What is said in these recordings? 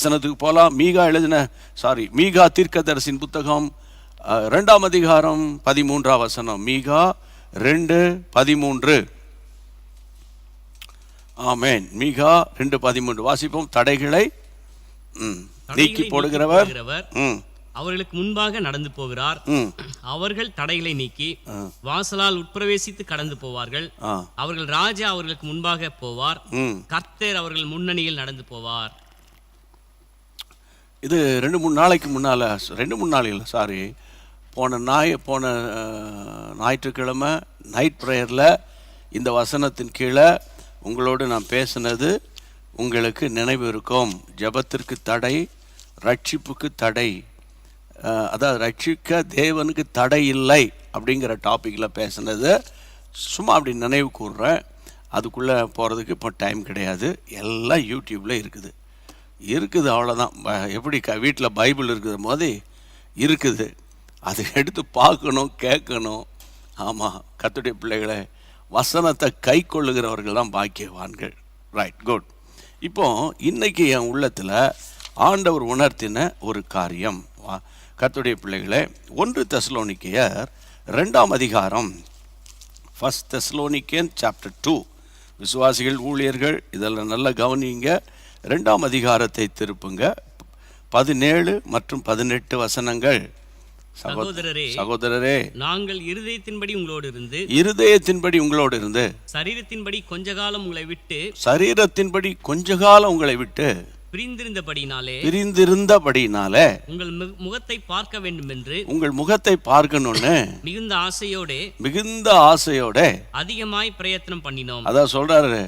வசனத்துக்கு போகலாம். மீகா தீர்க்கதரிசியின் புத்தகம் 2ஆம் அதிகாரம் 13ஆம் வசனம். மீகா 2:13. ஆமென். மீகா 2:13 வாசிப்போம். தடைகளை நீக்கி போடுகிறவர் அவர்களுக்கு முன்பாக நடந்து போகிறார். அவர்கள் தடைகளை நீக்கி வாசலால் உட்பிரவேசித்து கடந்து போவார்கள். அவர்கள் ராஜா அவர்களுக்கு முன்பாக போவார். கர்த்தர் அவர்கள் முன்னணியில் நடந்து போவார். இது 2-3 நாளைக்கு முன்னால, 2-3 நாள் இல்லை, சாரி, போன ஞாயிற்றுக்கிழமை நைட் ப்ரேயரில் இந்த வசனத்தின் கீழே உங்களோடு நான் பேசினது உங்களுக்கு நினைவு இருக்கும். ஜெபத்திற்கு தடை, ரட்சிப்புக்கு தடை, அதாவது ரட்சிக்க தேவனுக்கு தடை இல்லை அப்படிங்கிற டாப்பிக்கில் பேசினது சும்மா அப்படி நினைவு கூறுறேன். அதுக்குள்ளே போகிறதுக்கு இப்போ டைம் கிடையாது. எல்லாம் யூடியூப்பில் இருக்குது அவ்வளோதான். எப்படி வீட்டில் பைபிள் இருக்கிற மாதிரி இருக்குது, அதை எடுத்து பார்க்கணும், கேட்கணும். ஆமாம், கர்த்தருடைய பிள்ளைகளை, வசனத்தை கை கொள்ளுகிறவர்கள் தான் பாக்கியவான்கள். Right, good. இப்போ இன்னைக்கு என் உள்ளத்தில் ஆண்டவர் உணர்த்தின ஒரு காரியம், கர்த்தருடைய பிள்ளைகளே, 1 தெசலோனிக்கேயர் 2ஆம் அதிகாரம், 1 தெசலோனிக்கேயன் சாப்டர் 2. விசுவாசிகள், ஊழியர்கள் இதெல்லாம் நல்லா கவனிங்க. 2ஆம் அதிகாரத்தை திருப்புங்க. 17 மற்றும் 18 வசனங்கள். சகோதரரே, நாங்கள் இருதயத்தின்படி உங்களோடு இருந்து சரீரத்தின்படி கொஞ்ச காலம் உங்களை விட்டு பிரிந்திருந்தபடினாலே உங்கள் முகத்தை பார்க்க வேண்டும் என்று, உங்கள் முகத்தை பார்க்கணும்னு மிகுந்த ஆசையோட அதிகமாய் பிரயத்தனம் பண்ணினோம். அதான் சொல்றாரு,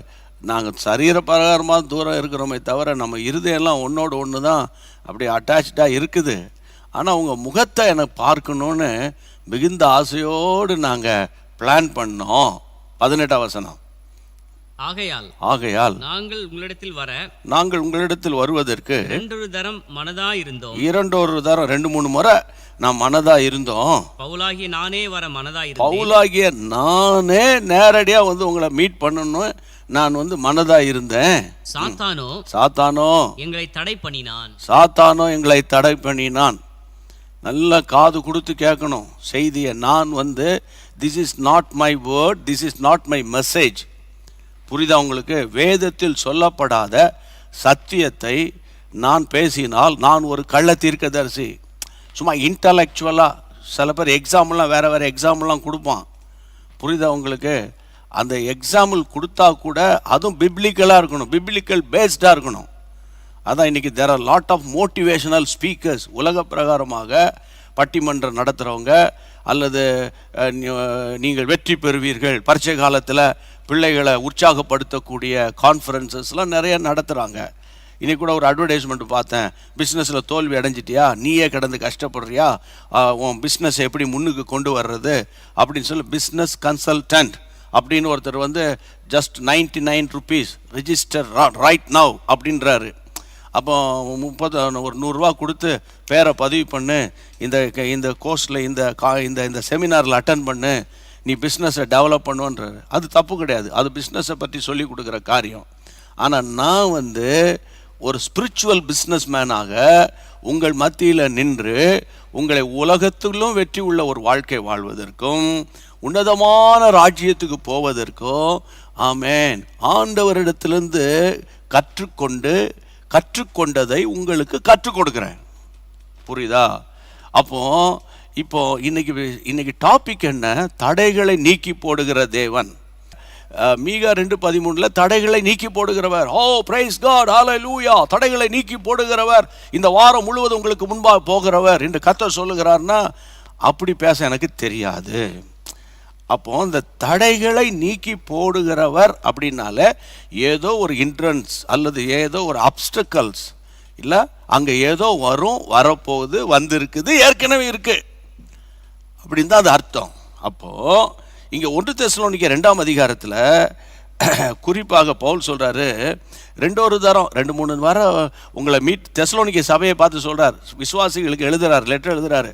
நாங்கள் சரீர பிரகாரமாக தூரம் இருக்கிறோமே தவிர நம்ம இருதயம்லாம் ஒன்னோடு ஒன்று தான் அப்படியே அட்டாச்சாக இருக்குது. ஆனால் உங்கள் முகத்தை எனக்கு பார்க்கணுன்னு மிகுந்த ஆசையோடு நாங்கள் பிளான் பண்ணோம். 18ஆம் வசனம். ஆகையால் நாங்கள் உங்களிடத்தில் வருவதற்கு 2 தரம் 2-3 முறை நான் மனதா இருந்தோம். பவுலாகிய நானே நேரடியா உங்களை மீட் பண்ணணும் நான் மனதா இருந்தேன். சாத்தானோ எங்களை தடை பண்ணினான். நல்லா காது கொடுத்து கேட்கணும் செய்தியை. நான் this is not my word, this is not my message. புரியுதா உங்களுக்கு? வேதத்தில் சொல்லப்படாத சத்தியத்தை நான் பேசினால் நான் ஒரு கள்ள தீர்க்கதரிசி. சும்மா இன்டலெக்சுவலாக சில பேர் எக்ஸாம்பிள்லாம் வேறு எக்ஸாம்பிள்லாம் கொடுப்பான். புரியுதா உங்களுக்கு? அந்த எக்ஸாம்பிள் கொடுத்தா கூட அதுவும் பிப்ளிக்கலாக இருக்கணும், பிப்ளிக்கல் பேஸ்டாக இருக்கணும். அதான் இன்றைக்கி there are lot of motivational speakers. உலக பிரகாரமாக பட்டிமன்றம் நடத்துகிறவங்க, அல்லது நீங்கள் வெற்றி பெறுவீர்கள், பரீட்சை காலத்தில் பிள்ளைகளை உற்சாகப்படுத்தக்கூடிய கான்ஃபரன்சஸ்லாம் நிறைய நடத்துகிறாங்க. இன்றைக்கி கூட ஒரு அட்வர்டைஸ்மெண்ட் பார்த்தேன். பிஸ்னஸில் தோல்வி அடைஞ்சிட்டியா, நீயே கிடந்து கஷ்டப்படுறியா, உன் பிஸ்னஸ் எப்படி முன்னுக்கு கொண்டு வர்றது அப்படின்னு சொல்லி பிஸ்னஸ் கன்சல்டன்ட் அப்படின்னு ஒருத்தர் just 99 rupees register right now அப்படின்றாரு. அப்போ 100 ரூபா கொடுத்து பேரை பதிவு பண்ணு, இந்த கோர்ஸில் இந்த செமினாரில் அட்டன் பண்ணு, நீ பிஸ்னஸை டெவலப் பண்ணுன்றாரு. அது தப்பு கிடையாது, அது பிஸ்னஸை பற்றி சொல்லி கொடுக்குற காரியம். ஆனால் நான் ஒரு ஸ்பிரிச்சுவல் பிஸ்னஸ் மேனாக உங்கள் மத்தியில் நின்று உங்களை உலகத்திலும் வெற்றி உள்ள ஒரு வாழ்க்கை வாழ்வதற்கும் உன்னதமான ராஜ்யத்துக்கு போவதற்கும், ஆமேன், ஆண்டவரிடத்திலிருந்து கற்றுக்கொண்டதை உங்களுக்கு கற்றுக் கொடுக்குறேன். புரியுதா? இப்போ இன்னைக்கு டாபிக் என்ன? தடைகளை நீக்கி போடுகிற தேவன். மீகா 2:13 தடைகளை நீக்கி போடுகிறவர். ஓ பிரைஸ் காட், ஹல்லேலூயா. தடைகளை நீக்கி போடுகிறவர், இந்த வாரம் முழுவதும் உங்களுக்கு முன்பாக போகிறவர் என்று கர்த்தர் சொல்லுகிறார்னா அப்படி பேச எனக்கு தெரியாது. அப்போ இந்த தடைகளை நீக்கி போடுகிறவர் அப்படின்னால ஏதோ ஒரு ஹிண்ட்ரன்ஸ் அல்லது ஏதோ ஒரு அப்டக்கல்ஸ் இல்லை, அங்கே ஏதோ வரப்போகுது, வந்திருக்குது, ஏற்கனவே இருக்கு அப்படின்னு தான் அது அர்த்தம். அப்போது இங்கே 1 தெசலோனிக்கேயர் 2ஆம் அதிகாரத்தில் குறிப்பாக பவுல் சொல்கிறாரு, 2 தரம் 2-3 வாரம் உங்களை தெசலோனிக்கே சபையை பார்த்து சொல்கிறார், விசுவாசிகளுக்கு எழுதுகிறார், லெட்டர் எழுதுகிறாரு.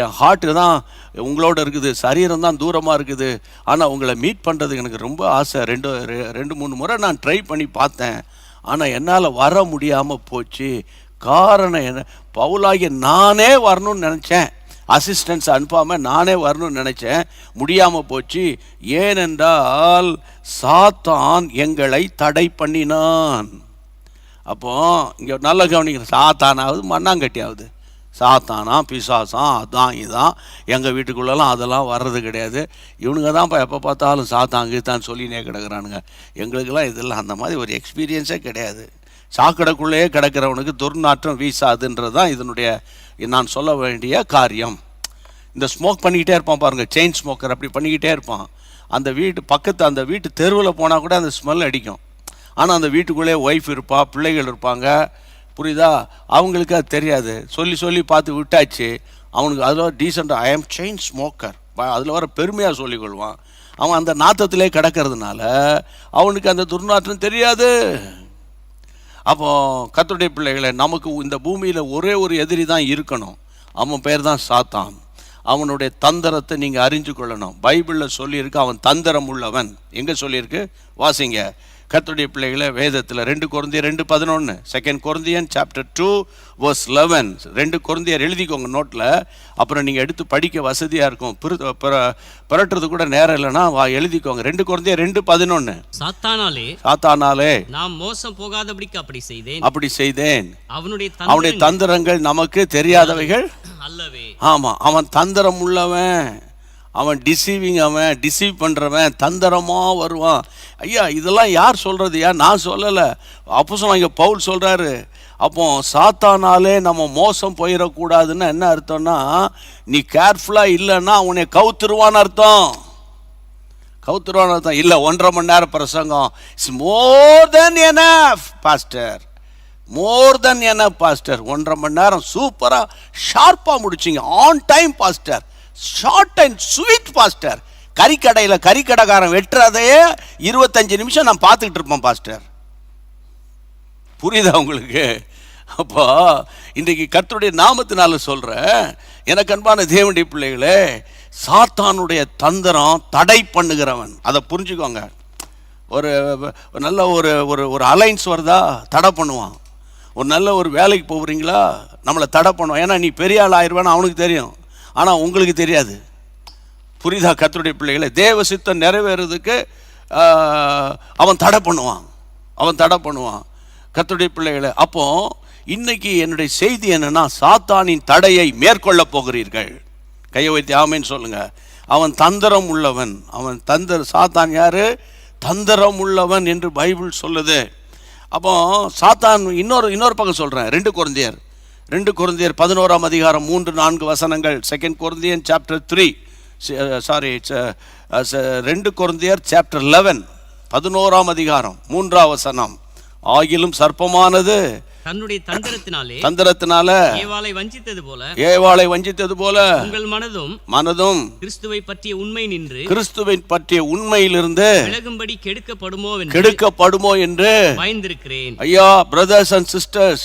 என் ஹார்ட்டு தான் உங்களோட இருக்குது, சரீரம் தான் தூரமாக இருக்குது, ஆனால் உங்களை மீட் பண்ணுறதுக்கு எனக்கு ரொம்ப ஆசை. 2-3 முறை நான் ட்ரை பண்ணி பார்த்தேன், ஆனால் என்னால் வர முடியாமல் போச்சு. காரணம் என்ன? பவுலாகிய நானே வரணும்னு நினச்சேன், அசிஸ்டன்ஸ் அனுப்பாமல் நானே வரணும்னு நினச்சேன், முடியாமல் போச்சு. ஏனென்றால் சாத்தான் எங்களை தடை பண்ணினான். அப்போ இங்கே நல்ல கவனிக்கிற, சாத்தானாவது மண்ணாங்கட்டியாவது, சாத்தானா பிசாசான் அதான் இதான், எங்கள் வீட்டுக்குள்ளெல்லாம் அதெல்லாம் வர்றது கிடையாது. இவனுங்க தான் இப்போ எப்போ பார்த்தாலும் சாத்தாங்க தான் சொல்லினே கிடக்கிறானுங்க. எங்களுக்கெல்லாம் இதெல்லாம் அந்த மாதிரி ஒரு எக்ஸ்பீரியன்ஸே கிடையாது. சாக்கடைக்குள்ளேயே கிடக்கிறவனுக்கு துர்நாற்றம் வீசாதுன்றது தான் இதனுடைய நான் சொல்ல வேண்டிய காரியம். இந்த ஸ்மோக் பண்ணிக்கிட்டே இருப்பான் பாருங்கள், செயின் ஸ்மோக்கர் அப்படி பண்ணிக்கிட்டே இருப்பான். அந்த வீட்டு பக்கத்து அந்த வீட்டு தெருவில் போனால் கூட அந்த ஸ்மெல் அடிக்கும். ஆனால் அந்த வீட்டுக்குள்ளே ஒய்ஃப் இருப்பா, பிள்ளைகள் இருப்பாங்க, புரியுதா? அவங்களுக்கு அது தெரியாது. சொல்லி சொல்லி பார்த்து விட்டாச்சு. அவனுக்கு அதில் டீசெண்டாக ஐ ஆம் செயின் ஸ்மோக்கர், அதில் வர பெருமையாக சொல்லிக்கொள்வான். அவன் அந்த நாற்றத்திலே கிடக்கிறதுனால அவனுக்கு அந்த துர்நாற்றம் தெரியாது. அப்போ கர்த்தருடைய பிள்ளைகளை, நமக்கு இந்த பூமியில் ஒரே ஒரு எதிரி தான் இருக்கணும், அவன் பேர் தான் சாத்தான். அவனுடைய தந்திரத்தை நீங்கள் அறிஞ்சு கொள்ளணும். பைபிளில் சொல்லியிருக்கு அவன் தந்திரம் உள்ளவன். எங்கே சொல்லியிருக்கு? வாசிங்க கர்த்தருடைய பிள்ளைகளை, வேதத்தில் 2 கொரிந்தியர் 2:11, 2 Corinthians chapter 2 verse 11. 2 கொரிந்தியர் எழுதிக்கோங்க நோட்டில், அப்புறம் நீங்கள் எடுத்து படிக்க வசதியாக இருக்கும். புரட்டுறது கூட நேரம் இல்லைன்னா எழுதிக்கோங்க. 2 கொரிந்தியர் 2:11. சாத்தானாலே நாம் மோசம் போகாதபடிக்கு அப்படி செய்தேன். அவனுடைய தந்திரங்கள் நமக்கு தெரியாதவைகள் அல்லவே. ஆமாம், அவன் தந்திரம் உள்ளவன், அவன் டிசீவிங், அவன் டிசீவ் பண்ணுறவன், தந்திரமாக வருவான். ஐயா இதெல்லாம் யார் சொல்கிறது? நான் சொல்லலை, அப்போஸ்தலன் இங்கே பவுல் சொல்கிறாரு. அப்போ சாத்தானாலே நம்ம மோசம் போயிடக்கூடாதுன்னு என்ன அர்த்தம்னா, நீ கேர்ஃபுல்லாக இல்லைன்னா அவனை கவுத்துருவான்னு அர்த்தம். கவுத்துருவான்னு அர்த்தம் இல்லை. 1.5 மணி நேரம் பிரசங்கம், it's more than enough pastor, more than enough pastor. 1.5 மணி நேரம் சூப்பராக ஷார்ப்பாக முடிச்சிங்க, on time pastor, short and sweet pastor. கறிக்கடையில் கறிக்கடைக்காரன் வெட்டுறதையே 25 நிமிஷம் நான் பார்த்துக்கிட்டு இருப்பேன் பாஸ்டர். புரியுதா உங்களுக்கு? அப்போ இன்றைக்கு கர்த்தருடைய நாமத்தினால சொல்கிறேன், எனக்கு அன்பான தேவனுடைய பிள்ளைகளே, சாத்தானுடைய தந்திரம் தடை பண்ணுகிறவன். அதை புரிஞ்சுக்கோங்க. ஒரு நல்ல ஒரு ஒரு அலைன்ஸ் வருதா, தடை பண்ணுவான். ஒரு நல்ல ஒரு வேலைக்கு போகிறீங்களா, நம்மளை தடை பண்ணுவான். ஏன்னா நீ பெரிய ஆள் ஆயிடுவான்னு அவனுக்கு தெரியும், ஆனால் உங்களுக்கு தெரியாது. புரியுதா கர்த்தருடைய பிள்ளைகளை? தேவ சித்தம் நிறைவேறதுக்கு அவன் தடை பண்ணுவான், அவன் தடை பண்ணுவான் கர்த்தருடைய பிள்ளைகளை. அப்போ இன்னைக்கு என்னுடைய செய்தி என்னன்னா, சாத்தானின் தடையை மேற்கொள்ள போகிறீர்கள். கையை வைத்து ஆமேன்னு சொல்லுங்க. அவன் தந்திரம் உள்ளவன். சாத்தான் யாரு? தந்திரம் உள்ளவன் என்று பைபிள் சொல்லுது. அப்போ சாத்தான் இன்னொரு பக்கம் சொல்றேன். 2 கொரிந்தியர் 11 அதிகாரம் 3-4 வசனங்கள். 2 Corinthians chapter 3, sorry, 2 Corinthians chapter 11, 11 அதிகாரம் 3 வசனம். ஆகிலும் சர்ப்பமானது தன்னுடைய தந்திரத்தினால ஏவாளை வஞ்சித்தது போல உங்கள் மனதும் கிறிஸ்துவை பற்றிய உண்மையிலிருந்து விலகும்படி கெடுக்கப்படுமோ என்று பயந்திருக்கிறேன். ஐயா, brothers and sisters,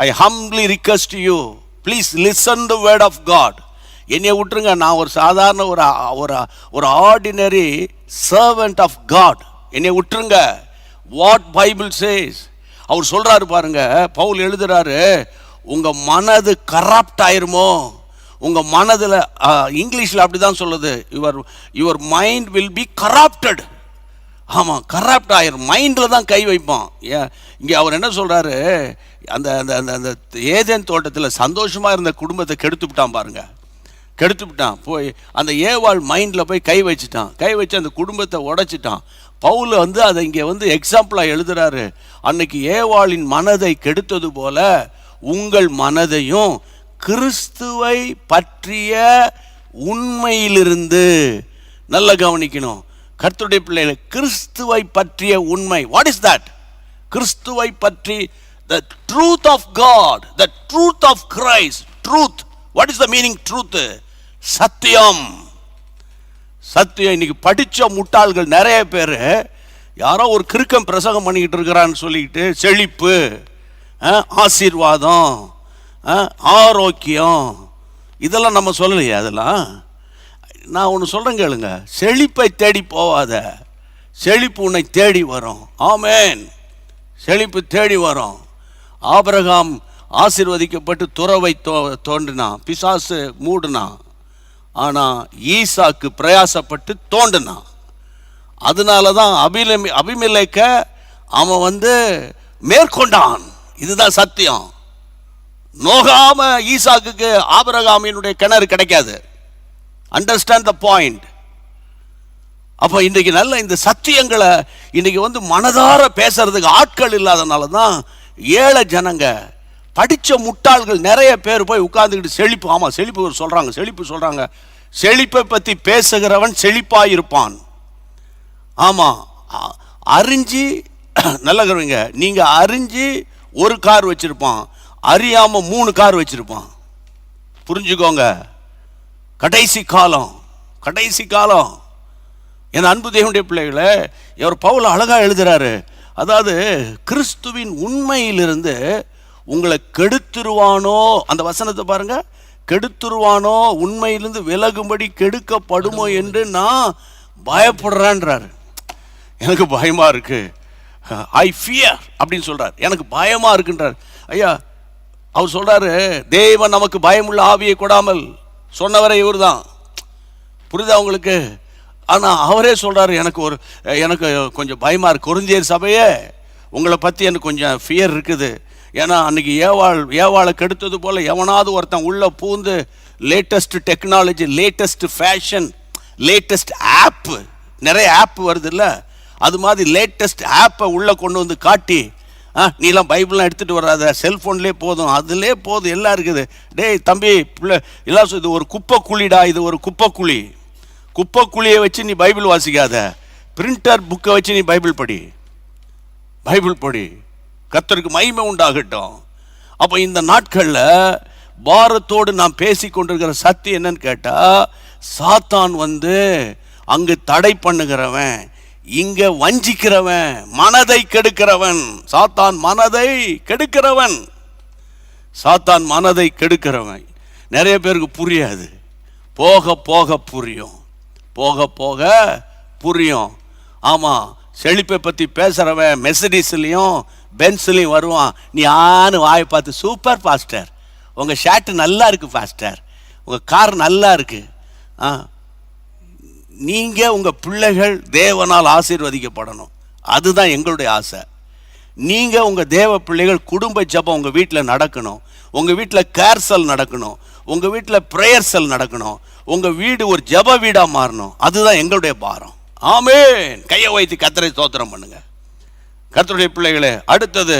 I humbly request you, please listen the word of God. என்னைய விட்டுருங்க, நான் ஒரு சாதாரண ஒரு ஆர்டினரி சர்வெண்ட் ஆஃப் காட். என்னைய விட்டுருங்க. வாட் பைபிள் சேஸ், அவர் சொல்றாரு பாருங்க, பவுல் எழுதுறாரு, உங்க மனது கரப்ட் ஆயிருமோ, உங்க மனதில், இங்கிலீஷில் அப்படிதான் சொல்லுது, your mind will be corrupted. ஆமாம், கரப்ட் ஆயிரும், மைண்டில் தான் கை வைப்பான். இங்கே அவர் என்ன சொல்கிறாரு, அந்த அந்த அந்த ஏதேன் தோட்டத்தில் சந்தோஷமாக இருந்த குடும்பத்தை கெடுத்துவிட்டான் பாருங்க, கெடுத்துவிட்டான். போய் அந்த ஏவாள் மைண்டில் போய் கை வச்சு அந்த குடும்பத்தை உடைச்சிட்டான். பவுல் அதை இங்கே எக்ஸாம்பிளாக எழுதுறாரு. அன்னைக்கு ஏவாளின் மனதை கெடுத்தது போல உங்கள் மனதையும் கிறிஸ்துவை பற்றிய உண்மையிலிருந்து, நல்ல கவனிக்கணும் கர்த்தருடைய பிள்ளைகளை, கிறிஸ்துவை பற்றிய உண்மை. What is that? கிறிஸ்துவை பற்றி, the truth of God, the truth of Christ. Truth, what is the meaning truth? சத்தியம். இன்னைக்கு படித்த முட்டாள்கள் நிறைய பேர், யாரோ ஒரு கிறுக்கம் பிரசங்கம் பண்ணிக்கிட்டு இருக்கிறான்னு சொல்லிக்கிட்டு செழிப்பு, ஆசீர்வாதம், ஆரோக்கியம், இதெல்லாம் நம்ம சொல்லலையே. அதெல்லாம் நான் ஒன்று சொல்கிறேன் கேளுங்க, செழிப்பை தேடி போவாத, செழிப்பு உன்னை தேடி வரும். ஆமேன். செழிப்பு தேடி வரும். ஆபிரகாம் ஆசீர்வதிக்கப்பட்டு துறவை தோண்டினான், பிசாசு மூடினான். ஆனால் ஈசாக்கு பிரயாசப்பட்டு தோண்டினான். அதனால தான் அபிமெலேக்க அவன் மேற்கொண்டான். இதுதான் சத்தியம். நோகாம ஈசாக்குக்கு ஆபிரகாமினுடைய கிணறு கிடைக்காது. Understand the point. அப்போ இன்றைக்கு நல்ல இந்த சத்தியங்களை இன்னைக்கு மனதார பேசுறதுக்கு ஆட்கள் இல்லாதனால தான் ஏழை ஜனங்க, படித்த முட்டாள்கள் நிறைய பேர் போய் உட்கார்ந்துக்கிட்டு செழிப்பு, ஆமாம் செழிப்பு சொல்கிறாங்க. செழிப்பை பற்றி பேசுகிறவன் செழிப்பாக இருப்பான். ஆமாம், அறிஞ்சு நல்ல கருவிங்க, நீங்கள் அறிஞ்சு ஒரு கார் வச்சுருப்பான், அறியாமல் 3 கார் வச்சுருப்பான். புரிஞ்சுக்கோங்க. கடைசி காலம். என் அன்பு தேவனுடைய பிள்ளைகளை, இவர் பவுல் அழகாக எழுதுறாரு. அதாவது கிறிஸ்துவின் உண்மையிலிருந்து உங்களை கெடுத்துருவானோ, அந்த வசனத்தை பாருங்க, கெடுத்துருவானோ, உண்மையிலிருந்து விலகும்படி கெடுக்கப்படுமோ என்று நான் பயப்படுறேன்றாரு. எனக்கு பயமா இருக்கு, ஐ ஃபியர் அப்படின்னு சொல்றார். எனக்கு பயமா இருக்குன்றார். ஐயா, அவர் சொல்றாரு, தேவன் நமக்கு பயமுள்ள ஆவியை கொடாமல் சொன்னவரை இவர் தான். புரியுதா உங்களுக்கு? ஆனால் அவரே சொல்றாரு, எனக்கு கொஞ்சம் பயமா இருக்கு. கொரிந்தியர் சபையே, உங்களை பற்றி எனக்கு கொஞ்சம் ஃபியர் இருக்குது. ஏன்னா அன்றைக்கி ஏவாளை கெடுத்தது போல் எவனாவது ஒருத்தன் உள்ளே பூந்து latest technology, latest fashion, latest ஆப்பு, நிறைய ஆப் வருது இல்லை, அது மாதிரி லேட்டஸ்ட் ஆப்பை உள்ளே கொண்டு வந்து காட்டி, நீலாம் பைபிள்லாம் எடுத்துகிட்டு வராத, செல்ஃபோன்லேயே போதும், அதுலேயே போதும், எல்லாம் இருக்குது. டேய் தம்பி, பிள்ளை எல்லாம் இது ஒரு குப்பை குழிடா, இது ஒரு குப்பை குழியை வச்சு நீ பைபிள் வாசிக்காத, பிரிண்டர் புக்கை வச்சு நீ பைபிள் படி. கர்த்தருக்கு மகிமை உண்டாகட்டும். அப்போ இந்த நாட்களில் பாரத்தோடு நாம் பேசி கொண்டிருக்கிற சத்தியம் என்னன்னு கேட்டால், சாத்தான் அங்கு தடை பண்ணுகிறவன், இங்கே வஞ்சிக்கிறவன், மனதை கெடுக்கிறவன். சாத்தான் மனதை கெடுக்கிறவன். நிறைய பேருக்கு புரியாது, போக போக புரியும். ஆமாம், செழிப்பை பற்றி பேசுகிறவன் மெர்சிடிஸ்லையும் பென்ஸ்லையும் வருவான். நீ ஆன்னு வாயை பார்த்து, சூப்பர் பாஸ்டர், உங்கள் ஷர்ட்டு நல்லா இருக்குது பாஸ்டர், உங்கள் கார் நல்லா இருக்குது. நீங்கள் உங்கள் பிள்ளைகள் தேவனால் ஆசீர்வதிக்கப்படணும், அதுதான் எங்களுடைய ஆசை. நீங்கள் உங்கள் தேவ பிள்ளைகள் குடும்ப ஜபம் உங்கள் வீட்டில் நடக்கணும், உங்கள் வீட்டில் கேர்சல் நடக்கணும், உங்கள் வீட்டில் ப்ரேயர் செல் நடக்கணும், உங்கள் வீடு ஒரு ஜப வீடாக மாறணும். அதுதான் எங்களுடைய பாரம். ஆமென். கையை வைத்து கர்த்தரை ஸ்தோத்திரம் பண்ணுங்க. கர்த்தருடைய பிள்ளைகளே, அடுத்தது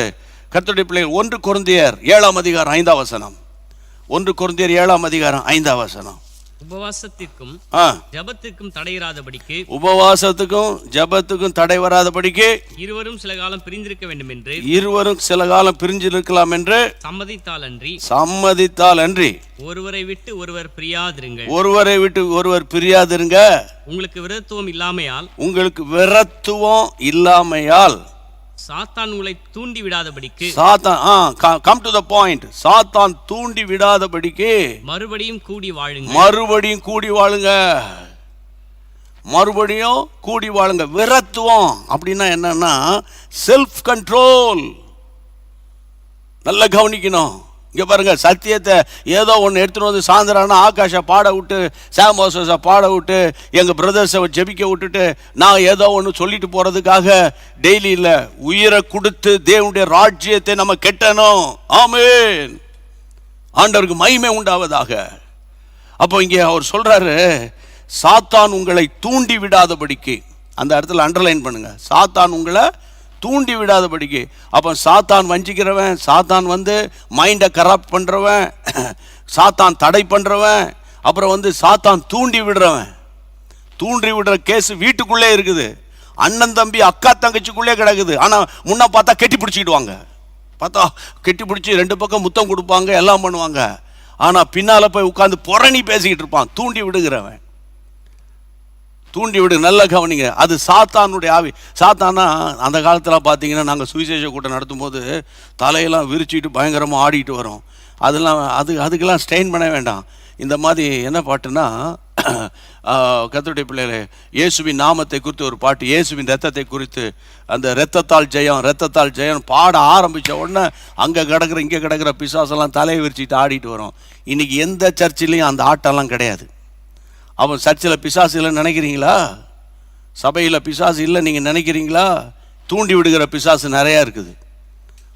கர்த்தருடைய பிள்ளைகள் 1 கொரிந்தியர் 7ஆம் அதிகாரம் 5ஆம் வசனம். 1 கொரிந்தியர் 7ஆம் அதிகாரம் 5ஆம் வசனம். உபவாசத்திற்கும் ஜபத்திற்கும் தடையிராதபடிக்கு, உபவாசத்துக்கும் ஜபத்துக்கும் தடை வராதபடிக்கு இருவரும் சில காலம் பிரிந்திருக்க வேண்டும் என்று, இருவரும் சில காலம் பிரிஞ்சிருக்கலாம் என்று சம்மதித்தால் அன்றி ஒருவரை விட்டு ஒருவர் பிரியாதிருங்க. உங்களுக்கு விரத்துவம் இல்லாமையால் சாத்தான் உங்களை தூண்டி விடாதபடிக்கு, கம் டு தி பாயிண்ட், சாத்தான் தூண்டி விடாதபடிக்கு மறுபடியும் கூடி வாழுங்க. விரத்துவம் அப்படின்னா என்னன்னா செல்ஃப் கண்ட்ரோல். நல்லா கவனிக்கணும். இங்கே பாருங்க, சத்தியத்தை ஏதோ ஒன்று எடுத்துகிட்டு சாயந்தரம்னா ஆகாஷை பாட விட்டு, சாமோசஸை பாட விட்டு, எங்கள் பிரதர்ஸை ஜெபிக்க விட்டுட்டு நான் ஏதோ ஒன்று சொல்லிட்டு போகிறதுக்காக டெய்லி இல்லை, உயிரை கொடுத்து தேவனுடைய ராஜ்யத்தை நம்ம கெட்டணும். ஆமென். ஆண்டவருக்கு மகிமை உண்டாவதாக. அப்போ இங்கே அவர் சொல்கிறாரு, சாத்தான் உங்களை தூண்டி விடாதபடிக்கு, அந்த இடத்துல அண்டர்லைன் பண்ணுங்க, சாத்தான் உங்களை தூண்டி விடாதபடிக்கு. அப்போ சாத்தான் வஞ்சிக்கிறவன், சாத்தான் மைண்டை கரப்ட் பண்ணுறவன், சாத்தான் தடை பண்ணுறவன், அப்புறம் சாத்தான் தூண்டி விடுற கேஸ் வீட்டுக்குள்ளே இருக்குது. அண்ணன் தம்பி அக்கா தங்கச்சிக்குள்ளே கிடக்குது. ஆனால் முன்ன பார்த்தா கெட்டி பிடிச்சிக்கிடுவாங்க, கெட்டி பிடிச்சி 2 பக்கம் முத்தம் கொடுப்பாங்க, எல்லாம் பண்ணுவாங்க. ஆனால் பின்னால் போய் உட்காந்து புரணி பேசிக்கிட்டு இருப்பான். தூண்டி விடு. நல்ல கவனிங்க, அது சாத்தானுடைய ஆவி. சாத்தானா அந்த காலத்தில் பார்த்தீங்கன்னா, நாங்கள் சுவிசேஷ கூட்டம் நடத்தும் போது தலையெல்லாம் விரிச்சிட்டு பயங்கரமாக ஆடிட்டு வரோம். அதுக்கெல்லாம் ஸ்ட்ரெயின் பண்ண வேண்டாம். இந்த மாதிரி என்ன பாட்டுன்னா, கர்த்தருடைய பிள்ளைகளே, இயேசுவின் நாமத்தை குறித்து ஒரு பாட்டு, இயேசுவின் ரத்தத்தை குறித்து, அந்த ரத்தத்தால் ஜெயம் ரத்தத்தால் ஜெயம் பாட ஆரம்பித்த உடனே அங்கே கிடக்கிற இங்கே கிடக்கிற பிசாசெல்லாம் தலையை விரிச்சிட்டு ஆடிட்டு வரும். இன்றைக்கி எந்த சர்ச்சிலையும் அந்த ஆட்டெல்லாம் கிடையாது. அவன் சர்ச்சில் பிசாசு இல்லைன்னு நினைக்கிறீங்களா? சபையில் பிசாசு இல்லை நீங்கள் நினைக்கிறீங்களா? தூண்டி விடுகிற பிசாசு நிறையா இருக்குது.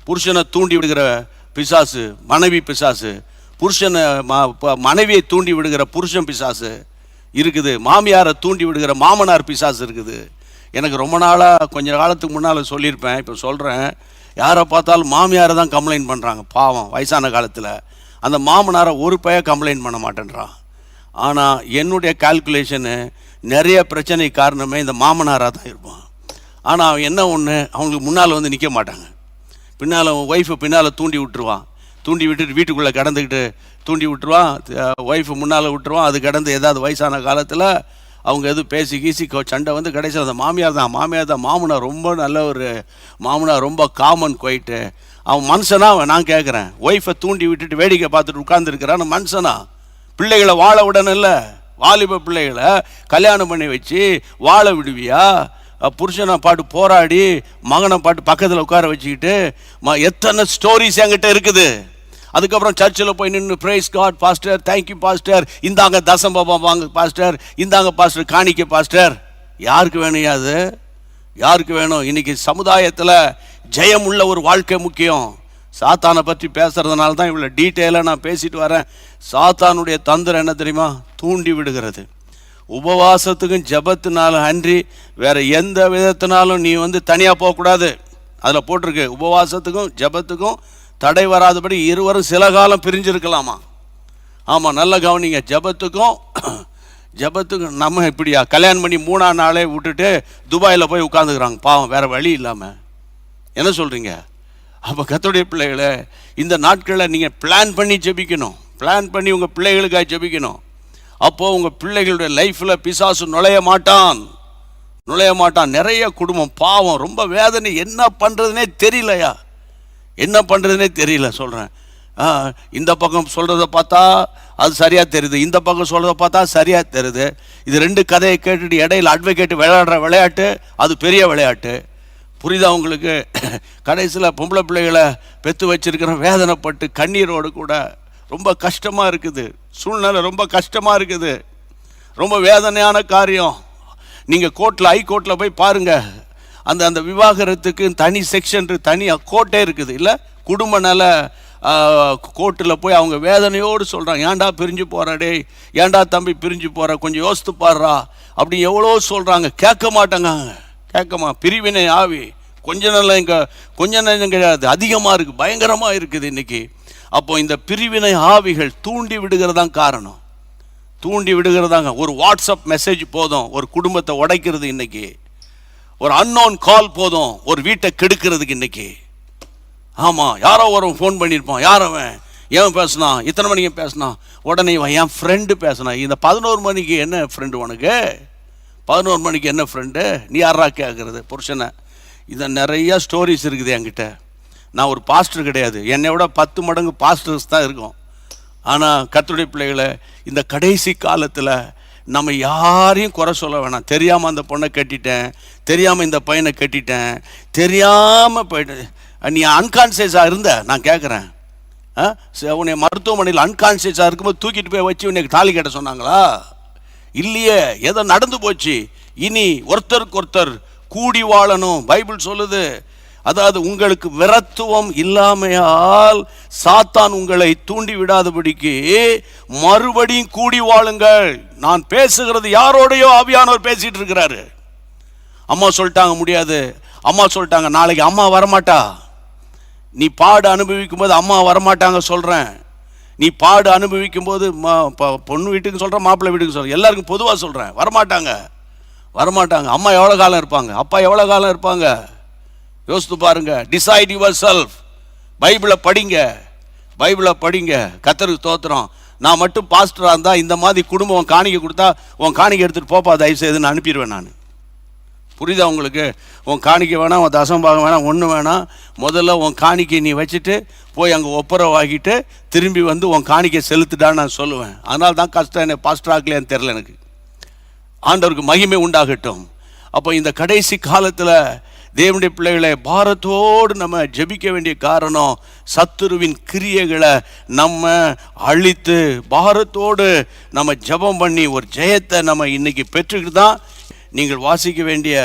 புருஷனை தூண்டி விடுகிற பிசாசு மனைவி பிசாசு, புருஷனை மனைவியை தூண்டி விடுகிற புருஷன் பிசாசு இருக்குது, மாமியாரை தூண்டி விடுகிற மாமனார் பிசாசு இருக்குது. எனக்கு ரொம்ப நாளாக கொஞ்ச காலத்துக்கு முன்னால் சொல்லியிருப்பேன், இப்போ சொல்கிறேன். யாரை பார்த்தாலும் மாமியாரை தான் கம்ப்ளைண்ட் பண்ணுறாங்க. பாவம், வயசான காலத்தில் அந்த மாமனாரை ஒரு பைய கம்ப்ளைண்ட் பண்ண மாட்டேன்றான். ஆனால் என்னுடைய கால்குலேஷனு நிறைய பிரச்சனை காரணமே இந்த மாமனாராக தான் இருப்பான். ஆனால் அவன் என்ன ஒன்று, அவங்களுக்கு முன்னால் வந்து நிற்க மாட்டாங்க. பின்னால் ஒய்ஃபை பின்னால் தூண்டி விட்டுருவான். தூண்டி விட்டுட்டு வீட்டுக்குள்ளே கடந்துக்கிட்டு தூண்டி விட்டுருவான். ஒய்ஃபு முன்னால் விட்டுருவான். அது கடந்து ஏதாவது வயசான காலத்தில் அவங்க எதுவும் பேசி கீசி சண்டை வந்து கடைசியில் அந்த மாமியார் தான் மாமனார் ரொம்ப நல்ல ஒரு மாமனார், ரொம்ப காமன் குவைட்டு. அவன் மனுஷனா? நான் கேட்குறேன், ஒய்ஃபை தூண்டி விட்டுட்டு வேடிக்கை பார்த்துட்டு உட்காந்துருக்கிறான் மனுஷனா? பிள்ளைகளை வாழ விடணும் இல்லை? வாலிப பிள்ளைகளை கல்யாணம் பண்ணி வச்சு வாழ விடுவியா? புருஷனை பாட்டு போராடி மகனை பாட்டு பக்கத்தில் உட்கார வச்சுக்கிட்டு எத்தனை ஸ்டோரிஸ் என்கிட்ட இருக்குது. அதுக்கப்புறம் சர்ச்சில் போய் நின்று praise God pastor, thank you pastor, இந்தாங்க தசம் பாபா வாங்க பாஸ்டர், இந்தாங்க பாஸ்டர் காணிக்க பாஸ்டர். யாருக்கு வேணும் அது? யாருக்கு வேணும்? இன்னைக்கு சமுதாயத்தில் ஜெயம் உள்ள ஒரு வாழ்க்கை முக்கியம். சாத்தானை பற்றி பேசுறதுனால தான் இவ்வளோ டீட்டெயிலாக நான் பேசிட்டு வரேன். சாத்தானுடைய தந்திரம் என்ன தெரியுமா? தூண்டி விடுகிறது. உபவாசத்துக்கும் ஜபத்தினாலும் அன்றி வேறு எந்த விதத்தினாலும் நீ வந்து தனியாக போகக்கூடாது. அதில் போட்டிருக்கு, உபவாசத்துக்கும் ஜபத்துக்கும் தடை வராதபடி இருவரும் சில காலம் பிரிஞ்சிருக்கலாமா. ஆமாம், நல்ல கவனிங்க. ஜபத்துக்கும் நம்ம இப்படியா கல்யாணம் பண்ணி 3ஆம் நாளே விட்டுட்டு துபாயில் போய் உட்காந்துக்கிறாங்க பாவம், வேறு வழி இல்லாமல். என்ன சொல்கிறீங்க? அப்போ கர்த்தருடைய பிள்ளைகளை, இந்த நாட்களை நீங்கள் பிளான் பண்ணி ஜெபிக்கணும். பிளான் பண்ணி உங்கள் பிள்ளைகளுக்காக ஜெபிக்கணும். அப்போது உங்கள் பிள்ளைகளுடைய லைஃப்பில் பிசாசு நுழைய மாட்டான். நிறைய குடும்பம் பாவம், ரொம்ப வேதனை, என்ன பண்ணுறதுனே தெரியலையா, என்ன பண்ணுறதுனே தெரியல. சொல்கிறேன், இந்த பக்கம் சொல்கிறத பார்த்தா அது சரியாக தெரியுது, இந்த பக்கம் சொல்கிறத பார்த்தா சரியாக தெரியுது. இது 2 கதையை கேட்டுட்டு இடையில அட்வொகேட் விளையாடுற விளையாட்டு அது பெரிய விளையாட்டு. புரியுதா உங்களுக்கு? கடைசியில் பொம்பளை பிள்ளைகளை பெற்று வச்சிருக்கிற வேதனைப்பட்டு கண்ணீரோடு கூட ரொம்ப கஷ்டமாக இருக்குது. சூழ்நிலை ரொம்ப கஷ்டமாக இருக்குது. ரொம்ப வேதனையான காரியம். நீங்கள் கோர்ட்டில் ஹைகோர்ட்டில் போய் பாருங்கள், அந்த விவாகரத்துக்கு தனி செக்ஷன், தனி கோர்ட்டே இருக்குது இல்லை? குடும்ப நல கோர்ட்டில் போய் அவங்க வேதனையோடு சொல்கிறாங்க, ஏன்டா பிரிஞ்சு போகிறாடே, ஏன்டா தம்பி பிரிஞ்சு போகிற, கொஞ்சம் யோசித்து பாடுறா அப்படி எவ்வளோ சொல்கிறாங்க. கேட்கமா பிரிவினை ஆவி கொஞ்ச நேரம் கிடையாது, அதிகமாக இருக்குது, பயங்கரமாக இருக்குது இன்றைக்கி. அப்போ இந்த பிரிவினை ஆவிகள் தூண்டி விடுகிறதான் காரணம். தூண்டி விடுகிறதாங்க. ஒரு வாட்ஸ்அப் மெசேஜ் போதும் ஒரு குடும்பத்தை உடைக்கிறது இன்னைக்கு. ஒரு அன்னோன் கால் போதும் ஒரு வீட்டை கெடுக்கிறதுக்கு இன்னைக்கு. ஆமாம், யாரோ ஒரு ஃபோன் பண்ணியிருப்பான், யாரவன் ஏன் பேசுனா, இத்தனை மணிக்கு பேசினா, உடனே இவன் என் ஃப்ரெண்டு பேசினா. இந்த 11 மணிக்கு என்ன ஃப்ரெண்டு உனக்கு? 11 மணிக்கு என்ன ஃப்ரெண்டு? நீ யாரா கேட்குறது புருஷனை? இதை நிறையா ஸ்டோரிஸ் இருக்குது என்கிட்ட. நான் ஒரு பாஸ்டர் கிடையாது, என்னை விட 10 மடங்கு பாஸ்டர்ஸ் தான் இருக்கும். ஆனால் கர்த்தருடைய பிள்ளைகளை, இந்த கடைசி காலத்தில் நம்ம யாரையும் குறை சொல்ல வேணாம். தெரியாமல் அந்த பொண்ணை கட்டிட்டேன், தெரியாமல் இந்த பையனை கட்டிட்டேன், தெரியாமல் போயிட்டேன். நீ அன்கான்சியஸாக இருந்த, நான் கேட்குறேன், உன்னை மருத்துவமனையில் அன்கான்சியஸாக இருக்கும்போது தூக்கிட்டு போய் வச்சு உன்னை தாலி கட்ட சொன்னாங்களா? இல்லையே, ஏதோ நடந்து போச்சு. இனி ஒருத்தருக்கு ஒருத்தர் கூடி வாழணும். பைபிள் சொல்லுது. அதாவது உங்களுக்கு விரத்துவம் இல்லாமையால் சாத்தான் உங்களை தூண்டி விடாதபடிக்கு மறுபடியும் கூடி வாழுங்கள். நான் பேசுகிறது யாரோடையோ ஆவியானவர் பேசிட்டு இருக்கிறாரு. அம்மா சொல்லிட்டாங்க முடியாது, அம்மா சொல்லிட்டாங்க நாளைக்கு அம்மா வரமாட்டா. நீ பாடு அனுபவிக்கும் போது அம்மா வரமாட்டாங்க சொல்கிறேன். நீ பாடு அனுபவிக்கும் போது பொண்ணு வீட்டுக்கு சொல்கிறேன், மாப்பிள்ளை வீட்டுக்கு சொல்கிறேன், எல்லாருக்கும் பொதுவாக சொல்கிறேன், வரமாட்டாங்க. அம்மா எவ்வளோ காலம் இருப்பாங்க, அப்பா எவ்வளோ காலம் இருப்பாங்க? யோசித்து பாருங்க. Decide your self. பைபிளை படிங்க. கர்த்தருக்கு ஸ்தோத்திரம். நான் மட்டும் பாஸ்டராக இருந்தால் இந்த மாதிரி குடும்பம் காணிக்கை கொடுத்தா உன் காணிக்கை எடுத்துகிட்டு போப்பா தயவு செய்துன்னு அனுப்பிடுவேன் நான். புரியுதா உங்களுக்கு? உன் காணிக்கை வேணாம், உன் தசம்பாகம் வேணாம், ஒன்று வேணாம். முதல்ல உன் காணிக்கை நீ வச்சுட்டு போய் அங்கே ஒப்புரவாகிட்டு திரும்பி வந்து உன் காணிக்கை செலுத்துட்டான்னு நான் சொல்லுவேன். அதனால தான் கஷ்டம், என்னை பாஸ்டர் ஆக்கலையான்னு தெரில எனக்கு. ஆண்டவருக்கு மகிமை உண்டாகட்டும். அப்போ இந்த கடைசி காலத்தில் தேவனுடைய பிள்ளைகளை பாரத்தோடு நம்ம ஜெபிக்க வேண்டிய காரணம், சத்துருவின் கிரியைகளை நம்ம அழித்து பாரத்தோடு நம்ம ஜெபம் பண்ணி ஒரு ஜெயத்தை நம்ம இன்னைக்கு பெற்றுக்கிட்டு தான். நீங்கள் வாசிக்க வேண்டிய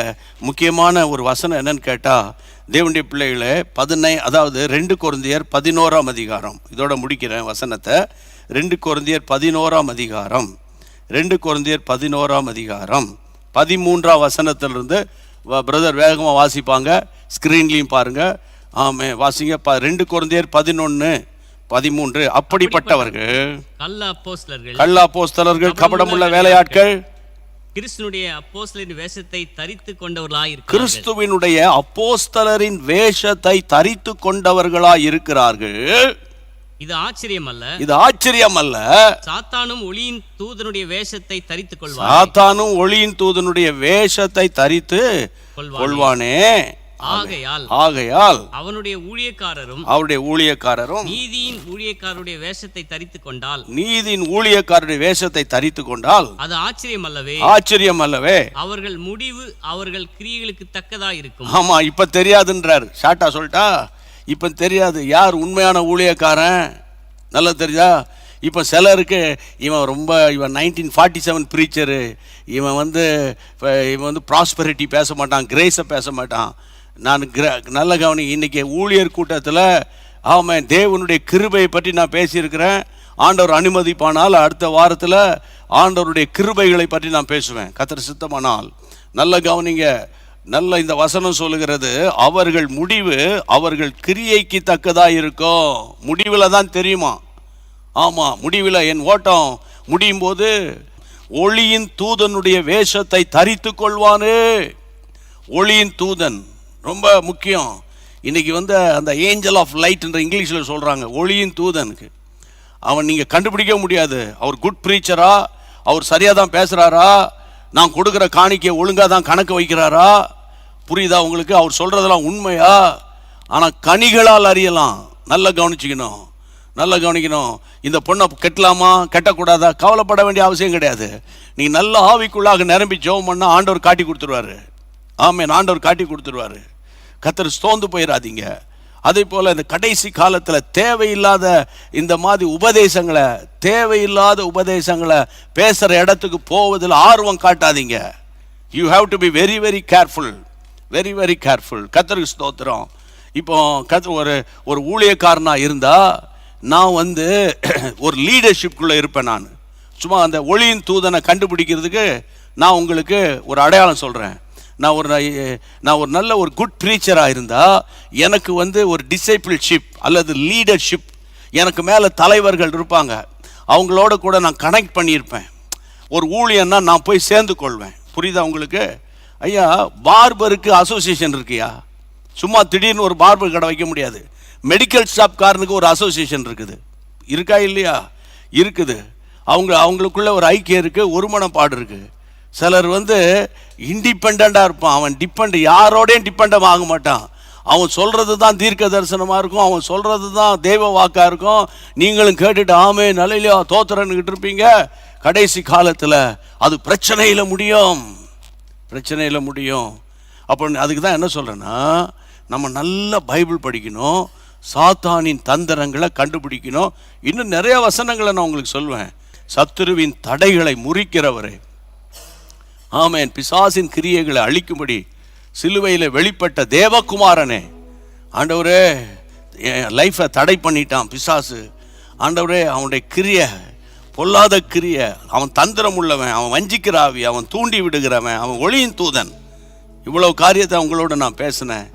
முக்கியமான ஒரு வசனம் என்னன்னு கேட்டால், தேவனுடைய பிள்ளைகளை 2 கொரிந்தியர் 11ஆம் அதிகாரம். இதோட முடிக்கிறேன் வசனத்தை. 2 கொரிந்தியர் 11ஆம் அதிகாரம், 2 கொரிந்தியர் 11ஆம் அதிகாரம் 13ஆம் வசனத்திலிருந்து பிரதர் வேகமாக வாசிப்பாங்க, ஸ்க்ரீன்லையும் பாருங்க. ஆமே, வாசிங்க. 2 கொரிந்தியர் 11:13. அப்படிப்பட்டவர்கள் கள்ள அப்போஸ்தலர்கள், கபடமுள்ள வேலையாட்கள், கிறிஸ்துவினுடைய அப்போஸ்தலரின் வேஷத்தை தரித்து கொண்டவர்களாய் கிறிஸ்துவினுடைய அப்போஸ்தலரின் வேஷத்தை தரித்து கொண்டவர்களாய் இருக்கிறார்கள். இது ஆச்சரியம் அல்ல, இது ஆச்சரியம் அல்ல. சாத்தானும் ஒளியின் தூதனுடைய வேஷத்தை தரித்து கொள்வான். சாத்தானும் ஒளியின் தூதனுடைய வேஷத்தை தரித்து கொள்வானே. ஆகையால் அவனுடைய ஊழியக்காரரும் நீதியின் ஊழியக்காரருடைய வேஷத்தை தரித்து கொண்டால் அது ஆச்சரியம் அல்லவே. அவர்கள் முடிவு அவர்கள் கிரியைகளுக்கு தக்கதா இருக்கும். ஆமா, இப்ப தெரியாதுன்றார். ஷார்ட்டா சொல்லிட்டா, இப்ப தெரியாது யார் உண்மையான ஊழியக்காரன். நல்லா தெரியுதா? இப்போ சிலருக்கு இவன் 1947 ப்ரீச்சரு, இவன் வந்து ப்ராஸ்பரிட்டி பேச மாட்டான், கிரேஸை பேச மாட்டான். நான் நல்ல கவனி, இன்னைக்கு ஊழியர் கூட்டத்தில் ஆமாம் தேவனுடைய கிருபையை பற்றி நான் பேசியிருக்கிறேன். ஆண்டவர் அனுமதிப்பானால் அடுத்த வாரத்தில் ஆண்டவருடைய கிருபைகளை பற்றி நான் பேசுவேன், கர்த்தர் சித்தமானால். நல்ல கவனிங்க, நல்ல இந்த வசனம் சொல்லுகிறது, அவர்கள் முடிவு அவர்கள் கிரியைக்கு தக்கதாக இருக்கும். முடிவில் தான் தெரியுமா? ஆமாம், முடிவில் என் ஓட்டம் முடியும் போது ஒளியின் தூதனுடைய வேஷத்தை தரித்து கொள்வானே. ஒளியின் தூதன் ரொம்ப முக்கியம். இன்னைக்கு அந்த ஏஞ்சல் ஆஃப் லைட்ன்ற இங்கிலீஷில் சொல்கிறாங்க. ஒளியின் தூதனுக்கு அவன் நீங்கள் கண்டுபிடிக்க முடியாது. அவர் குட் ப்ரீச்சரா, அவர் சரியாக தான் பேசுகிறாரா, நான் கொடுக்குற காணிக்கையை ஒழுங்காக தான் கணக்கு வைக்கிறாரா, புரியுதா உங்களுக்கு? அவர் சொல்கிறதெல்லாம் உண்மையா? ஆனால் கனிகளால் அறியலாம். நல்லா கவனிச்சிக்கணும், நல்லா கவனிக்கணும். இந்த பொண்ணை கட்டலாமா கட்டக்கூடாதா கவலைப்பட வேண்டிய அவசியம் கிடையாது. நீ நல்ல ஆவிக்குள்ளாக நிரம்பி ஜெபம் பண்ணால் ஆண்டவர் காட்டி கொடுத்துருவாரு. ஆமேன், ஆண்டவர் காட்டி கொடுத்துருவாரு. கர்த்தர் சோர்ந்து போயிடாதீங்க. அதே போல் இந்த கடைசி காலத்தில் தேவையில்லாத இந்த மாதிரி தேவையில்லாத உபதேசங்களை பேசுகிற இடத்துக்கு போவதில் ஆர்வம் காட்டாதீங்க. You have to be very very careful, very very careful. கர்த்தருக்கு ஸ்தோத்திரம். இப்போ ஒரு ஊழியக்காரனாக இருந்தால் நான் ஒரு லீடர்ஷிப்குள்ளே இருப்பேன். நான் சும்மா அந்த ஒளியின் தூதனை கண்டுபிடிக்கிறதுக்கு நான் உங்களுக்கு ஒரு அடையாளம் சொல்கிறேன். நான் ஒரு நல்ல ஒரு குட் ப்ரீச்சராக இருந்தால் எனக்கு ஒரு டிசைபிள்ஷிப் அல்லது லீடர்ஷிப், எனக்கு மேலே தலைவர்கள் இருப்பாங்க, அவங்களோட கூட நான் கனெக்ட் பண்ணியிருப்பேன். ஒரு ஊழியன்னா நான் போய் சேர்ந்து கொள்வேன். புரியுதா உங்களுக்கு? ஐயா, பார்பருக்கு அசோசியேஷன் இருக்குயா. சும்மா திடீர்னு ஒரு பார்பர் கடை வைக்க முடியாது. மெடிக்கல் ஷாப்காரனுக்கு ஒரு அசோசியேஷன் இருக்குது, இருக்கா இல்லையா? இருக்குது. அவங்களுக்குள்ள ஒரு ஐக்கியம் இருக்குது, ஒரு மனப்பாடு இருக்குது. சிலர் இண்டிபெண்ட்டாக இருப்பான். அவன் யாரோடையும் டிபெண்ட் ஆக மாட்டான். அவன் சொல்கிறது தான் தீர்க்க தரிசனமாக இருக்கும், அவன் சொல்கிறது தான் தெய்வ வாக்காக இருக்கும். நீங்களும் கேட்டுட்டு ஆமே நல்லையா தோத்திரன்னுக்கிட்டு இருப்பீங்க. கடைசி காலத்தில் அது பிரச்சனையில் முடியும். அப்போ அதுக்கு தான் என்ன சொல்கிறேன்னா, நம்ம நல்ல பைபிள் படிக்கணும், சாத்தானின் தந்திரங்களை கண்டுபிடிக்கணும். இன்னும் நிறைய வசனங்களை நான் உங்களுக்கு சொல்வேன். சத்துருவின் தடைகளை முறிக்கிறவரே, ஆமேன், பிசாசின் கிரியைகளை அழிக்கும்படி சிலுவையில் வெளிப்பட்ட தேவகுமாரனே, ஆண்டவரே லைஃப்பை தடை பண்ணிட்டான் பிசாசு. ஆண்டவரே, அவனுடைய கிரியை பொல்லாத கிரியை, அவன் தந்திரம் உள்ளவன், அவன் வஞ்சிக்கிறாவி, அவன் தூண்டி விடுகிறவன், அவன் ஒளியின் தூதன். இவ்வளவு காரியத்தை அவங்களோட நான் பேசினேன்.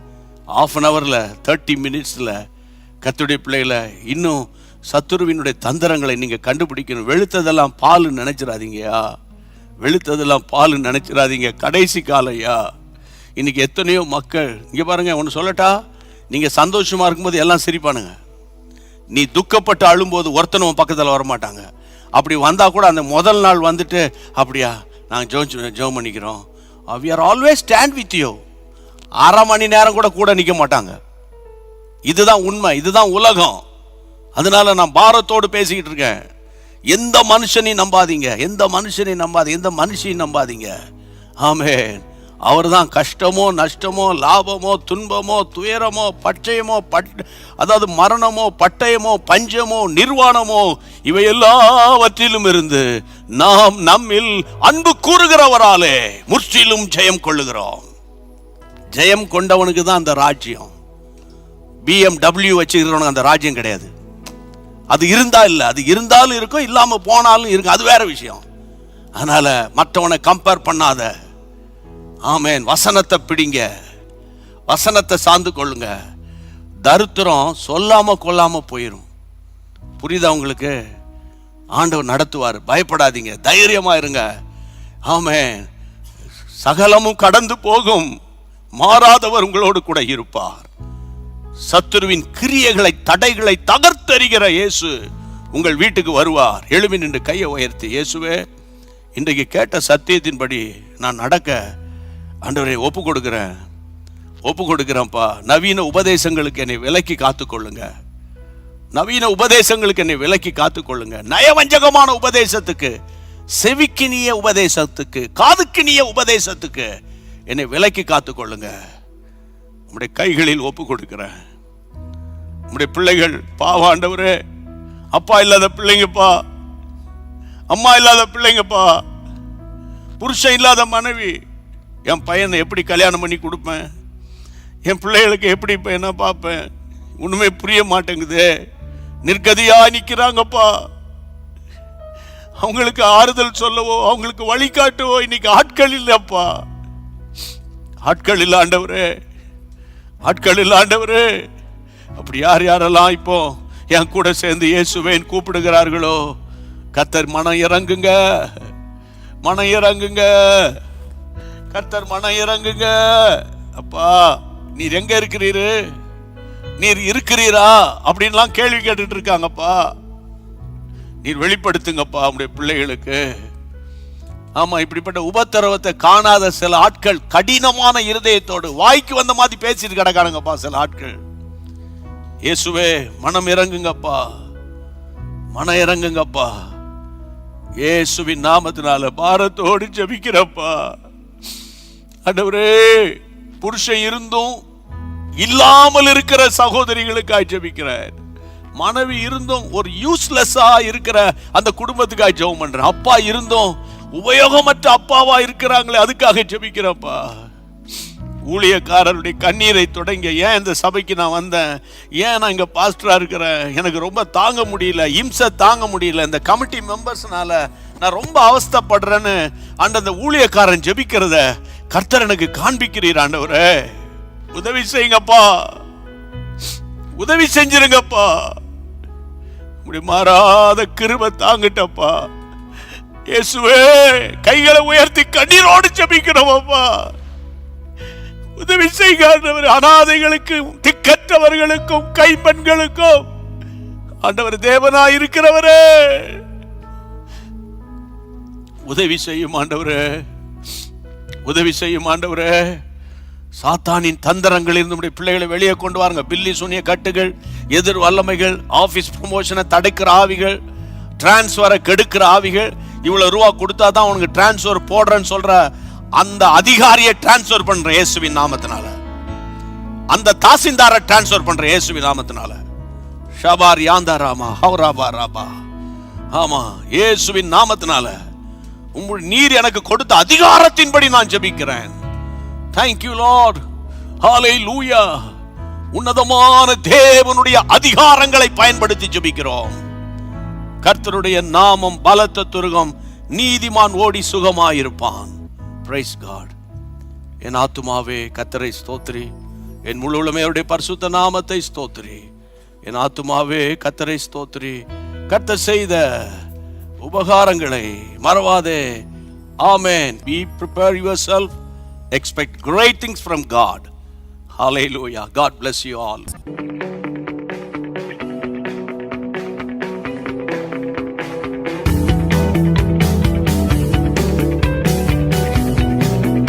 1/2 ஹவரில் 30 மினிட்ஸில் கர்த்தருடைய பிள்ளைகளை இன்னும் சத்துருவினுடைய தந்திரங்களை நீங்கள் கண்டுபிடிக்கணும். வெளுத்ததெல்லாம் பால் நினைச்சிடாதீங்கயா, வெளுத்ததெல்லாம் பால் நினைச்சிடாதீங்க. கடைசி காலையா. இன்னைக்கு எத்தனையோ மக்கள் இங்கே பாருங்க, ஒன்று சொல்லட்டா, நீங்கள் சந்தோஷமாக இருக்கும்போது எல்லாம் சிரிப்பானுங்க. நீ துக்கப்பட்டு அழும்போது ஒருத்தனும் பக்கத்தில் வரமாட்டாங்க. அப்படி வந்தால் கூட அந்த முதல் நாள் அப்படியா நாங்கள் ஜெபம் பண்ணிக்கிறோம், we are always stand with you. 1/2 மணி நேரம் கூட நிற்க மாட்டாங்க. இதுதான் உண்மை, இதுதான் உலகம். அதனால நான் பாரத்தோடு பேசிக்கிட்டு இருக்கேன். எந்த மனுஷனையும் நம்பாதீங்க, எந்த மனுஷனையும் நம்பாதீங்க, எந்த மனுஷனையும் நம்பாதீங்க. ஆமென். அவர் தான் கஷ்டமோ நஷ்டமோ லாபமோ துன்பமோ துயரமோ பட்டயமோ அதாவது மரணமோ பட்டயமோ பஞ்சமோ நிர்வாணமோ இவை எல்லாவற்றிலும் இருந்து நாம் நம்மில் அன்பு கூறுகிறவராலே முற்றிலும் ஜெயம் கொள்ளுகிறோம். ஜெயம் கொண்டவனுக்கு தான் அந்த ராஜ்யம். BMW வச்சுக்கிறவனுக்கு அந்த ராஜ்யம் கிடையாது. அது இருந்தா இல்லை, அது இருந்தாலும் இருக்கும், இல்லாமல் போனாலும் இருக்கும், அது வேற விஷயம். அதனால மற்றவனை கம்பேர் பண்ணாத. ஆமென். வசனத்தை பிடிங்க, வசனத்தை சார்ந்து கொள்ளுங்க. தரித்திரம் சொல்லாம கொள்ளாம போயிடும். புரியுதா உங்களுக்கு? ஆண்டவர் நடத்துவார், பயப்படாதீங்க, தைரியமா இருங்க. ஆமென். சகலமும் கடந்து போகும், மாறாதவர் உங்களோடு கூட இருப்பார். சத்துருவின் கிரியைகளை தடைகளை தகர்த்தெறிகிற இயேசு உங்கள் வீட்டுக்கு வருவார். எழுப்பி நின்று கையை உயர்த்தி, இயேசுவே இன்றைக்கு கேட்ட சத்தியத்தின்படி நான் நடக்க ஆண்டவரை ஒப்பு கொடுக்கிறேன்ப்பா. நவீன உபதேசங்களுக்கு என்னை விலக்கி காத்துக்கொள்ளுங்க. நவீன உபதேசங்களுக்கு என்னை விலக்கி காத்துக்கொள்ளுங்க. நயவஞ்சகமான உபதேசத்துக்கு, செவிக்கினிய உபதேசத்துக்கு, காதுக்கினிய உபதேசத்துக்கு என்னை விலக்கி காத்துக்கொள்ளுங்க. உம்முடைய கைகளில் ஒப்பு கொடுக்கிறேன். உம்முடைய பிள்ளைகள் பாவாண்டவரே, அப்பா இல்லாத பிள்ளைங்கப்பா, அம்மா இல்லாத பிள்ளைங்கப்பா, புருஷன் இல்லாத மனைவி. என் பையனை எப்படி கல்யாணம் பண்ணி கொடுப்பேன்? என் பிள்ளைகளுக்கு எப்படி பையனை பார்ப்பேன்? ஒண்ணுமே புரிய மாட்டேங்குது. நிர்கதியா நிற்கிறாங்கப்பா. அவங்களுக்கு ஆறுதல் சொல்லவோ அவங்களுக்கு வழிகாட்டுவோ இன்னைக்கு ஆட்கள் இல்லப்பா. ஆட்கள் இல்ல ஆண்டவரே, ஆட்கள் இல்ல ஆண்டவரே. அப்படி யாரெல்லாம் இப்போ என் கூட சேர்ந்து இயேசுவேன் கூப்பிடுகிறார்களோ, கர்த்தர் மனம் இறங்குங்க, மனம் இறங்குங்க, கர்த்தர் மனம் இறங்குங்க. அப்பா நீர் எங்க இருக்கிறீரு, நீர் இருக்கிறீரா அப்படின்லாம் கேள்வி கேட்டுட்டு இருக்காங்கப்பா. நீர் வெளிப்படுத்துங்கப்பா உங்களுடைய பிள்ளைகளுக்கு. ஆமா, இப்படிப்பட்ட உபத்திரவத்தை காணாத சில ஆட்கள் கடினமான இருதயத்தோடு வாய்க்கு வந்த மாதிரி பேசிட்டு கிடக்கானுங்கப்பா சில ஆட்கள். இயேசுவே மனம் இறங்குங்கப்பா, மனம் இறங்குங்கப்பா. இயேசுவின் நாமத்தினால பாரத்தோடு ஜெபிக்கிறப்பா. ஆண்டவரே, புருஷன் இருந்தும் இல்லாமல் இருக்கிற சகோதரிகளுக்காய் ஜெபிக்கிறேன். மனைவி இருந்தும் ஒரு யூஸ்லெஸ்ஸா இருக்கிற அந்த குடும்பத்துக்காக ஜெபம் பண்றேன். அப்பா இருந்தும் உபயோகமற்ற அப்பாவா இருக்கிறாங்களே, அதுக்காக ஜெபிக்கிறப்பா. ஊழியக்காரருடைய கண்ணீரை தொடங்க, ஏன் இந்த சபைக்கு நான் வந்தேன், ஏன் நான் இங்க பாஸ்டரா இருக்கிறேன், எனக்கு ரொம்ப தாங்க முடியல, இம்சை தாங்க முடியல, இந்த கமிட்டி மெம்பர்ஸ்னால நான் ரொம்ப அவஸ்தைப்படுறேன்னு அந்த ஊழியக்காரன் ஜெபிக்கிறத கர்த்தர் எனக்கு காண்பிக்கிறீர். ஆண்டவரே உதவி செய்யுங்கப்பா, உதவி செஞ்சிருங்கப்பா. இப்படி மாறாத கிருபை தாங்கிட்டப்பா. இயேசுவே கைகளை உயர்த்தி கண்ணீரோடு ஜெபிக்கிறோம்ப்பா. உதவி செய்கின்றவர் அனாதைகளுக்கும் திக்கற்றவர்களுக்கும் கைம்பெண்களுக்கும் ஆண்டவர் தேவனாய் இருக்கிறவரே உதவி செய்யும் ஆண்டவரே, உதவி செய்யும் ஆண்டவரே. சாத்தானின் தந்திரங்களில் நம்முடைய பிள்ளைகளை வெளியே கொண்டு வாருங்க. பில்லி சூனிய கட்டுகள், எதிர் வல்லமைகள், ஆபீஸ் ப்ரமோஷனை தடுக்கிற ஆவிகள், டிரான்ஸ்ஃபரை கெடுக்கிற ஆவிகள், இவ்வளவு ரூபா கொடுத்தா தான் உனக்கு டிரான்ஸ்ஃபர் போடுறேன்னு சொல்ற அந்த அதிகாரியை டிரான்ஸ்ஃபர் பண்ற இயேசுவின் நாமத்தினால, அந்த தாசில்தாரை டிரான்ஸ்ஃபர் பண்ற இயேசுவின் நாமத்தினால. ஷபார் யாந்தாராமா ஹௌராபா ராபா. ஆமா, இயேசுவின் நாமத்தினால நீர் எனக்கு கொடுத்த அதிகாரத்தின்படி நான் ஜெபிக்கிறேன். Thank you Lord. Hallelujah. உன்னதமான தேவனுடைய அதிகாரங்களை பயன்படுத்தி ஜெபிக்கிறோம். கர்த்தருடைய நாமம் பலத்த துருகம், நீதிமான் ஓடி சுகமாயிருப்பான். Praise God. என் ஆத்துமாவே கர்த்தரை ஸ்தோத்திரி, என் முழு உள்ளமே அவருடைய பரிசுத்த நாமத்தை ஸ்தோத்திரி. என் ஆத்துமாவே கர்த்தரை ஸ்தோத்திரி, கர்த்தர் செய்த உபகாரங்களை மறவாதே. Amen. Be prepare yourself. Expect great things from God. Hallelujah. God bless you all.